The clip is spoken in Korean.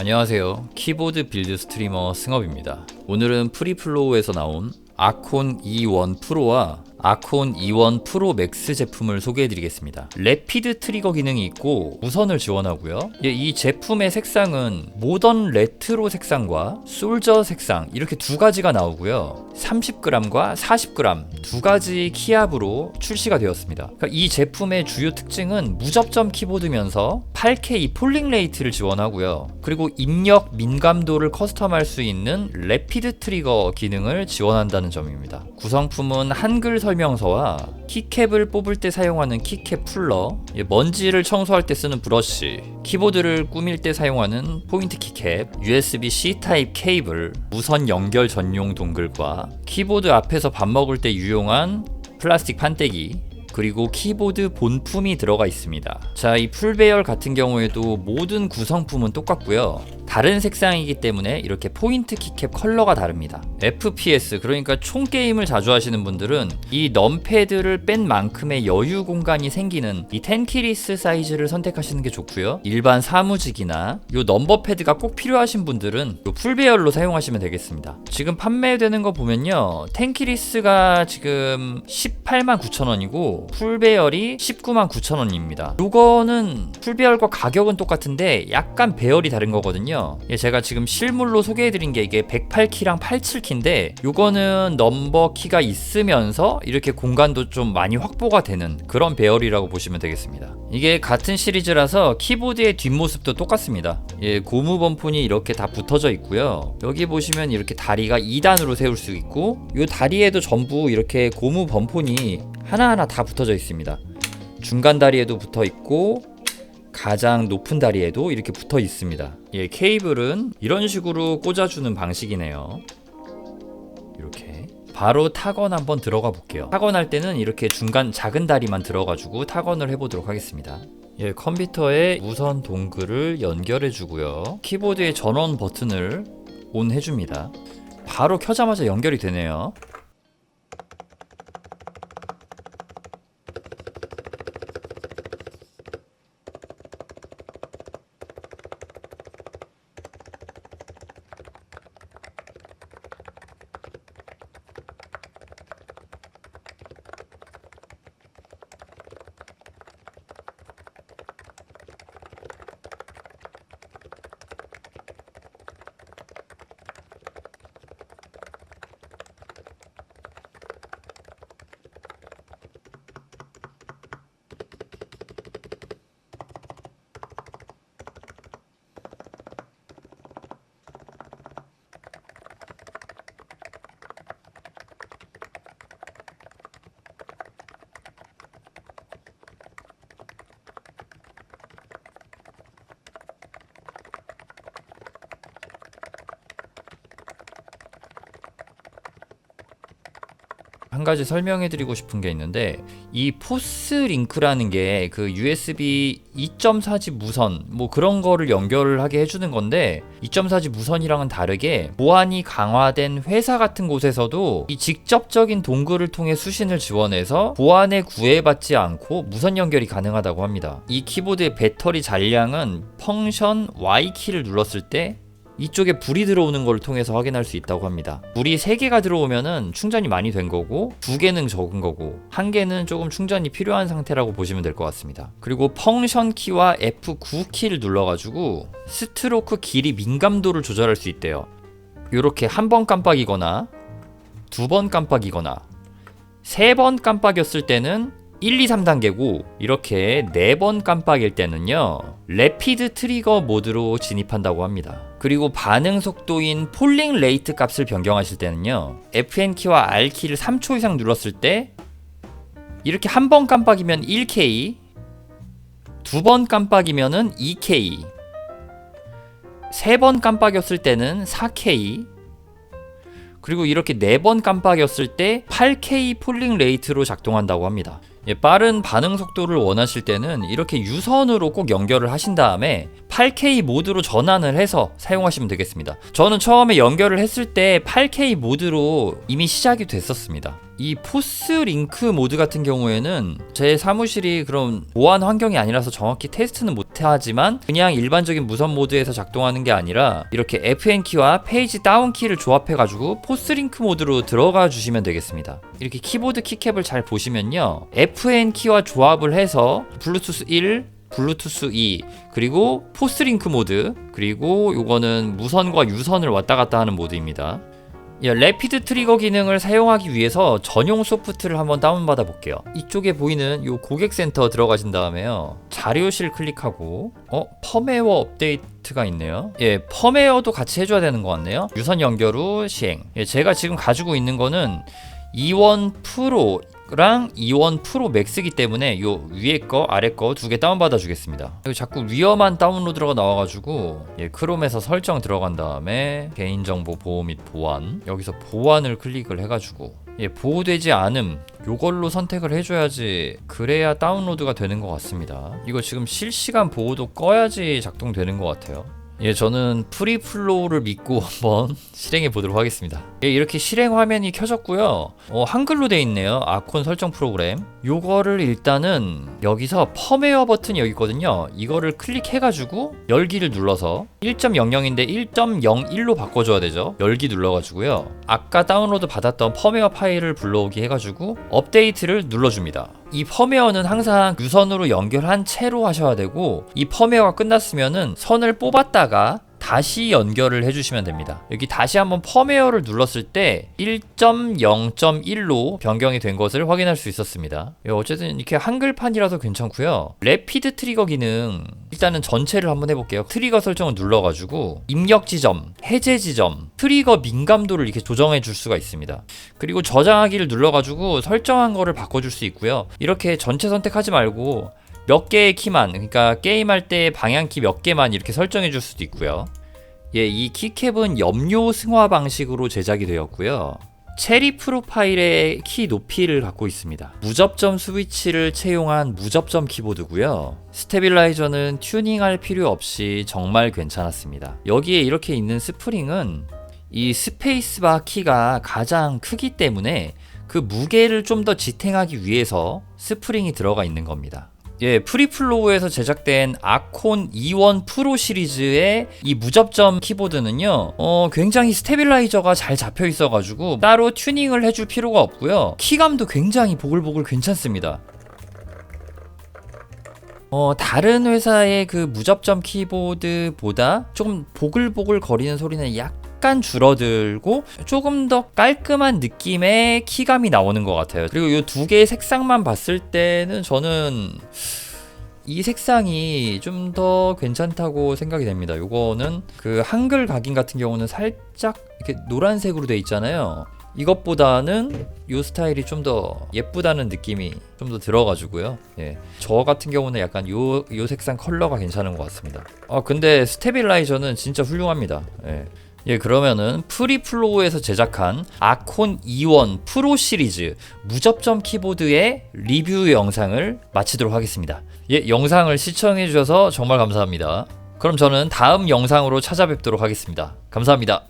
안녕하세요. 키보드 빌드 스트리머 승업입니다. 오늘은 프리플로우에서 나온 아콘 E1 프로와 아콘 E1 프로 맥스 제품을 소개해드리겠습니다. 래피드 트리거 기능이 있고 무선을 지원하고요. 이 제품의 색상은 모던 레트로 색상과 솔저 색상 이렇게 두 가지가 나오고요. 30g과 40g 두 가지 키압으로 출시가 되었습니다. 그러니까 이 제품의 주요 특징은 무접점 키보드면서 8K 폴링 레이트를 지원하고요. 그리고 입력 민감도를 커스텀할 수 있는 래피드 트리거 기능을 지원한다는 점입니다. 구성품은 한글 설명서와 키캡을 뽑을 때 사용하는 키캡 풀러, 먼지를 청소할 때 쓰는 브러쉬, 키보드를 꾸밀 때 사용하는 포인트 키캡, USB-C 타입 케이블, 무선 연결 전용 동글과 키보드 앞에서 밥 먹을 때 유용한 플라스틱 판때기, 그리고 키보드 본품이 들어가 있습니다. 자, 이 풀배열 같은 경우에도 모든 구성품은 똑같고요. 다른 색상이기 때문에 이렇게 포인트 키캡 컬러가 다릅니다. FPS, 그러니까 총 게임을 자주 하시는 분들은 이 넘패드를 뺀 만큼의 여유 공간이 생기는 이 10키리스 사이즈를 선택하시는 게 좋고요. 일반 사무직이나 요 넘버 패드가 꼭 필요하신 분들은 요 풀배열로 사용하시면 되겠습니다. 지금 판매되는 거 보면요, 10키리스가 지금 189,000원이고 풀배열이 199,000원입니다. 요거는 풀배열과 가격은 똑같은데 약간 배열이 다른 거거든요. 제가 지금 실물로 소개해드린 게 이게 108키랑 87키인데 요거는 넘버 키가 있으면서 이렇게 공간도 좀 많이 확보가 되는 그런 배열이라고 보시면 되겠습니다. 이게 같은 시리즈라서 키보드의 뒷모습도 똑같습니다. 고무 범폰이 이렇게 다 붙어져 있고요. 여기 보시면 이렇게 다리가 2단으로 세울 수 있고 요 다리에도 전부 이렇게 고무 범폰이 하나하나 다 붙어져 있습니다. 중간 다리에도 붙어 있고 가장 높은 다리에도 이렇게 붙어 있습니다. 케이블은 이런 식으로 꽂아주는 방식이네요. 이렇게 바로 타건 한번 들어가 볼게요. 타건할 때는 이렇게 중간 작은 다리만 들어가지고 타건을 해보도록 하겠습니다. 컴퓨터에 무선 동글을 연결해 주고요. 키보드의 전원 버튼을 온 해줍니다. 바로 켜자마자 연결이 되네요. 한 가지 설명해드리고 싶은 게 있는데, 이 포스 링크라는 게 그 USB 2.4G 무선 뭐 그런 거를 연결을 하게 해주는 건데, 2.4G 무선이랑은 다르게 보안이 강화된 회사 같은 곳에서도 이 직접적인 동글을 통해 수신을 지원해서 보안에 구애받지 않고 무선 연결이 가능하다고 합니다. 이 키보드의 배터리 잔량은 펑션 Y키를 눌렀을 때 이쪽에 불이 들어오는 걸 통해서 확인할 수 있다고 합니다. 불이 3개가 들어오면은 충전이 많이 된 거고, 2개는 적은 거고, 1개는 조금 충전이 필요한 상태라고 보시면 될 것 같습니다. 그리고 펑션 키와 F9 키를 눌러가지고 스트로크 길이 민감도를 조절할 수 있대요. 이렇게 한 번 깜빡이거나 2번 깜빡이거나 3번 깜빡였을 때는 1, 2, 3단계고 이렇게 4번 깜빡일 때는요, 래피드 트리거 모드로 진입한다고 합니다. 그리고 반응 속도인 폴링 레이트 값을 변경하실 때는요, FN키와 R키를 3초 이상 눌렀을 때 이렇게 한 번 깜빡이면 1K, 2번 깜빡이면은 2K, 3번 깜빡였을 때는 4K, 그리고 이렇게 4번 깜빡였을 때 8K 폴링 레이트로 작동한다고 합니다. 빠른 반응 속도를 원하실 때는 이렇게 유선으로 꼭 연결을 하신 다음에 8K 모드로 전환을 해서 사용하시면 되겠습니다. 저는 처음에 연결을 했을 때 8K 모드로 이미 시작이 됐었습니다. 이 포스 링크 모드 같은 경우에는 제 사무실이 그런 보안 환경이 아니라서 정확히 테스트는 못하지만 그냥 일반적인 무선 모드에서 작동하는 게 아니라 이렇게 FN 키와 페이지 다운 키를 조합해 가지고 포스 링크 모드로 들어가 주시면 되겠습니다. 이렇게 키보드 키캡을 잘 보시면요, FN 키와 조합을 해서 블루투스 1, 블루투스 2, 그리고 포스 링크 모드, 그리고 요거는 무선과 유선을 왔다 갔다 하는 모드입니다. 래피드 트리거 기능을 사용하기 위해서 전용 소프트를 한번 다운받아 볼게요. 이쪽에 보이는 요 고객센터 들어가신 다음에요, 자료실 클릭하고 펌웨어 업데이트가 있네요. 펌웨어도 같이 해줘야 되는 것 같네요. 유선 연결 후 시행. 제가 지금 가지고 있는 거는 E1 프로랑 E1 프로 맥스이기 때문에 요 위에 거 아래 거 두 개 다운받아 주겠습니다. 자꾸 위험한 다운로드가 나와가지고 크롬에서 설정 들어간 다음에 개인정보 보호 및 보안, 여기서 보안을 클릭을 해가지고 보호되지 않음 요걸로 선택을 해줘야지, 그래야 다운로드가 되는 것 같습니다. 이거 지금 실시간 보호도 꺼야지 작동되는 것 같아요. 저는 프리플로우를 믿고 한번 실행해 보도록 하겠습니다. 이렇게 실행 화면이 켜졌고요. 한글로 돼 있네요. 아콘 설정 프로그램. 요거를 일단은 여기서 펌웨어 버튼이 여기 있거든요. 이거를 클릭해가지고 열기를 눌러서 1.00인데 1.01로 바꿔줘야 되죠. 열기 눌러가지고요, 아까 다운로드 받았던 펌웨어 파일을 불러오기 해가지고 업데이트를 눌러줍니다. 이 펌웨어는 항상 유선으로 연결한 채로 하셔야 되고, 이 펌웨어가 끝났으면은 선을 뽑았다가 다시 연결을 해주시면 됩니다. 여기 다시 한번 펌웨어를 눌렀을 때 1.0.1로 변경이 된 것을 확인할 수 있었습니다. 어쨌든 이렇게 한글판이라서 괜찮고요. 래피드 트리거 기능 일단은 전체를 한번 해볼게요. 트리거 설정을 눌러가지고 입력 지점, 해제 지점, 트리거 민감도를 이렇게 조정해 줄 수가 있습니다. 그리고 저장하기를 눌러가지고 설정한 거를 바꿔줄 수 있고요. 이렇게 전체 선택하지 말고 몇 개의 키만, 그러니까 게임할 때 방향키 몇 개만 이렇게 설정해 줄 수도 있고요. 이 키캡은 염료 승화 방식으로 제작이 되었고요. 체리 프로파일의 키 높이를 갖고 있습니다. 무접점 스위치를 채용한 무접점 키보드고요. 스테빌라이저는 튜닝할 필요 없이 정말 괜찮았습니다. 여기에 이렇게 있는 스프링은 이 스페이스바 키가 가장 크기 때문에 그 무게를 좀 더 지탱하기 위해서 스프링이 들어가 있는 겁니다. 프리플로우에서 제작된 아콘 E1 프로 시리즈의 이 무접점 키보드는요, 굉장히 스테빌라이저가 잘 잡혀 있어가지고 따로 튜닝을 해줄 필요가 없고요. 키감도 굉장히 보글보글 괜찮습니다. 다른 회사의 그 무접점 키보드보다 조금 보글보글 거리는 소리는 약간 줄어들고 조금 더 깔끔한 느낌의 키감이 나오는 것 같아요. 그리고 이 두 개의 색상만 봤을 때는 저는 이 색상이 좀 더 괜찮다고 생각이 됩니다. 요거는 그 한글 각인 같은 경우는 살짝 이렇게 노란색으로 돼 있잖아요. 이것보다는 이 스타일이 좀 더 예쁘다는 느낌이 좀 더 들어가지고요. 저 같은 경우는 약간 요 색상 컬러가 괜찮은 것 같습니다. 근데 스테빌라이저는 진짜 훌륭합니다. 그러면은 프리플로우에서 제작한 아콘 E1 프로 시리즈 무접점 키보드의 리뷰 영상을 마치도록 하겠습니다. 영상을 시청해 주셔서 정말 감사합니다. 그럼 저는 다음 영상으로 찾아뵙도록 하겠습니다. 감사합니다.